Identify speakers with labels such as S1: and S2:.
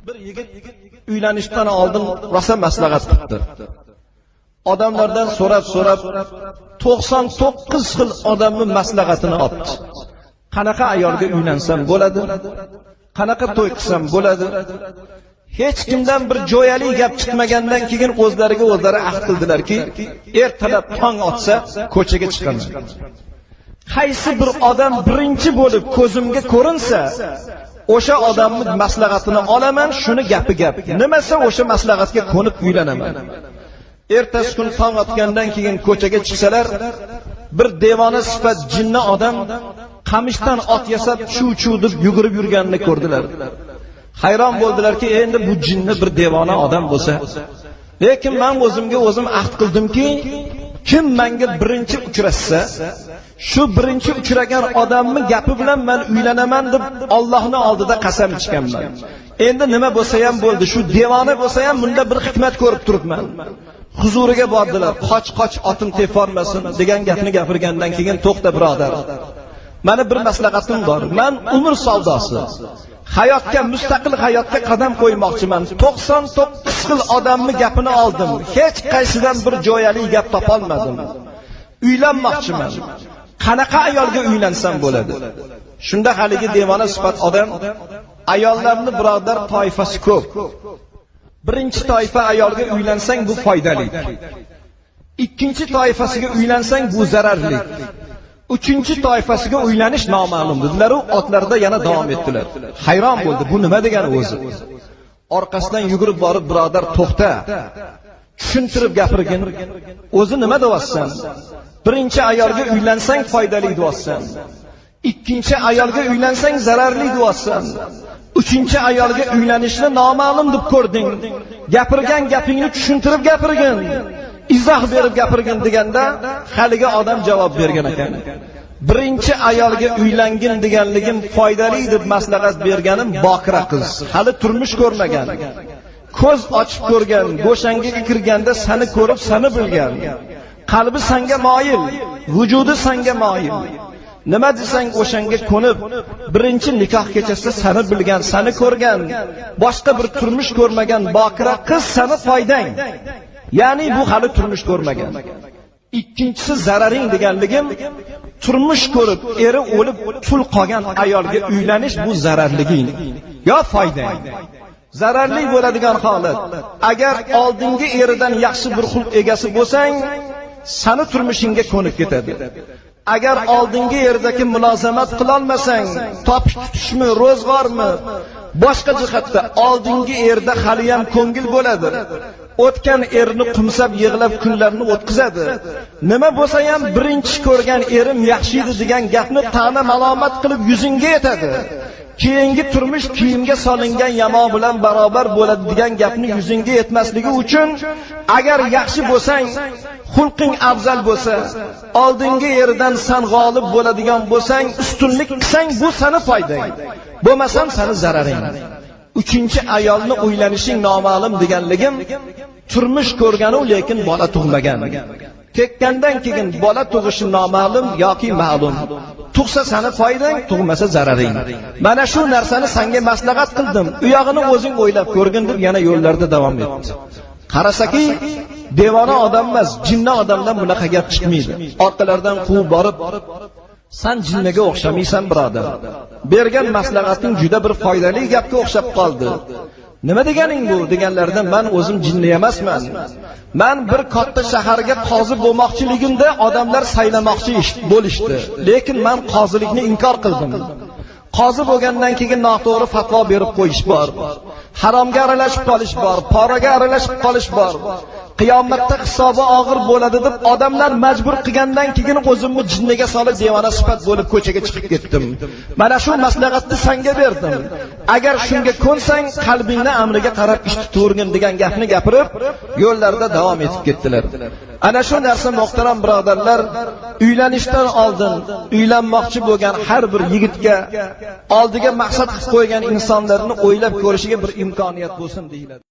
S1: Bir yigit uylanishdan oldin rosa maslahat qildi. Odamlardan so'rab 99 xil odamning maslahatini oldi. Qanaqa ayolga uylansam bo'ladi? Qanaqa to'y qilsam bo'ladi? Hech kimdan bir jo'yali gap chiqmagandan keyin o'zlariga o'zlari ahd qildilarki, ertalab tong otsa ko'chaga chiqaman. Qaysi bir odam birinchi bo'lib ko'zimga ko'rinsa, o'sha odamning maslahatini olaman, shuni gapi gap. Nimasa o'sha maslahatga ko'nib uylanaman. Ertasi kun tong otgandan keyin ko'chaga chiqsalar, bir devona sifat jinni odam qamishdan ot yasab chuv-chuv deb yugurib yurganini ko'rdilar. Hayron bo'ldilarki, endi bu jinni bir devona odam bo'lsa, lekin men o'zimga o'zim ahd qildimki, kim menga birinchi uchrashsa, shu birinchi uchragan odamning gapi bilan men uylanaman deb Allohning oldida qasam ichganman. Endi nima bo'lsa ham bo'ldi, shu devona bo'lsa ham bunda bir hikmat ko'rib turibman. Huzuriga bordilar. Qoch otim teformasin degan gapni gapirgandan keyin to'xta birodar. Meni bir maslahatim bor. Men umr savdosi, hayotga, mustaqil hayotga qadam qo'ymoqchiman. 99 xil odamning gapini oldim. Hech qaysidan bir jo'yali gap topolmadim. Uylanmoqchiman. Qanaqa ayolga uylansam bo'ladi? Shunda haligi devona sifat odam ayollarning birodar toifasi ko'p. Birinchi toifa ayolga uylansang bu foydali. Ikkinchi toifasiga uylansang bu zararli. Uchinchi toifasiga uylanish noma'lum dedilar u otlarda yana davom etdilar. Hayron bo'ldi, bu nima degani o'zi? Orqasidan yugurib borib, birodar to'xta. Tushuntirib gapirgin. O'zi nima deyapsan? Birinchi ayolga uylansang foydali deyapsan. Ikkinchi ayolga uylansang zararli deyapsan. Uchinchi ayolga uylanishni noma'lum deb ko'rding. Gapirgan gapingni tushuntirib gapirgin. Izoh berib gapirgin deganda haligi odam javob bergan ekan. Birinchi ayolga uylangin deganligim foydali deb maslahat berganim bokira qiz, hali turmush ko'rmagan. Ko'z ochib ko'rgan, go'shangaga kirganda seni ko'rib, seni bilgan. Qalbi senga moyil, vujudi senga moyil. Nima desang o'shanga ko'nib, birinchi nikoh kechasida seni bilgan, seni ko'rgan, boshqa bir turmush ko'rmagan bokira qiz seni foydang. Ya'ni bu hali turmush ko'rmagan. Ikkinchisi zararing deganligim, turmush ko'rib, eri o'lib, tul qolgan ayolga uylanish bu zararliging yo foydang. Zararli bo'ladigan holat, agar oldingi eridan yaxshi bir xulq egasi bo'lsang, seni turmushingga ko'nib ketadi. Agar oldingi yerdagi mulozamat qila olmasang, topish tutishmi, ro'zg'ormi, boshqa jihatda oldingi yerda hali ham ko'ngil bo'ladi. O'tgan erini qumsab yig'lab kunlarni o'tkazadi. Nima bo'lsa ham birinchi ko'rgan erim yaxshi edi degan gapni ta'na malomat qilib yuzingga yetadi. Keyingi turmush kiyimga solingan yamo bilan barobar bo'ladi degan gapni yuzingga yetmasligi uchun agar yaxshi bo'lsang, xulqing afzal bo'lsa, oldingi yerdan sen g'olib bo'ladigan bo'lsang, ustunlik qilsang bu seni foydang. Bo'lmasam seni zararing. Uchinchi ayolni uylanishing noma'lum deganligim, turmush ko'rganu lekin bola tug'magan. Tekkandan keyin bola tug'ishi noma'lum yoki ma'lum. Tug'sa seni foydang, tug'masa zararing. Mana shu narsani senga maslahat qildim. U yog'ini o'zing o'ylab ko'rgin deb yana yo'llarda davom etdi. Qarasaki, devona odam emas, jinni odamdan bunaqa gap chiqmaydi. Orqalardan quvib borib, sen jinniga o'xshamaysan birodar. Bergan maslahating juda bir foydali gapga o'xshab qoldi. Nima deganing bu deganlardan men o'zim jinni emasman. Men bir katta shaharga qozi bo'lmoqchiligimda odamlar saylamoqchi bo'lishdi. Lekin men qozilikni inkor qildim. Qozi bo'lgandan keyin noto'g'ri fatvo berib qo'yish bor. Haromga aralashib qolish bor, poraga aralashib qolish bor. Qiyomatda hisobi og'ir bo'ladi deb odamlar majbur qilgandan keyin o'zimni jinniga solib devona sifat bo'lib ko'chaga chiqib ketdim. Mana shu maslahatni senga berdim. Agar shunga ko'nsang, qalbingni amriga qarab ish tutavergin degan gapni gapirib, yo'llarda davom etib ketdilar. Ana shu narsa muhtaram birodarlar, uylanishdan oldin uylanmoqchi bo'lgan har bir yigitga oldiga maqsad qilib qo'ygan insonlarni o'ylab ko'rishiga bir imkoniyat bo'lsin deyiladi.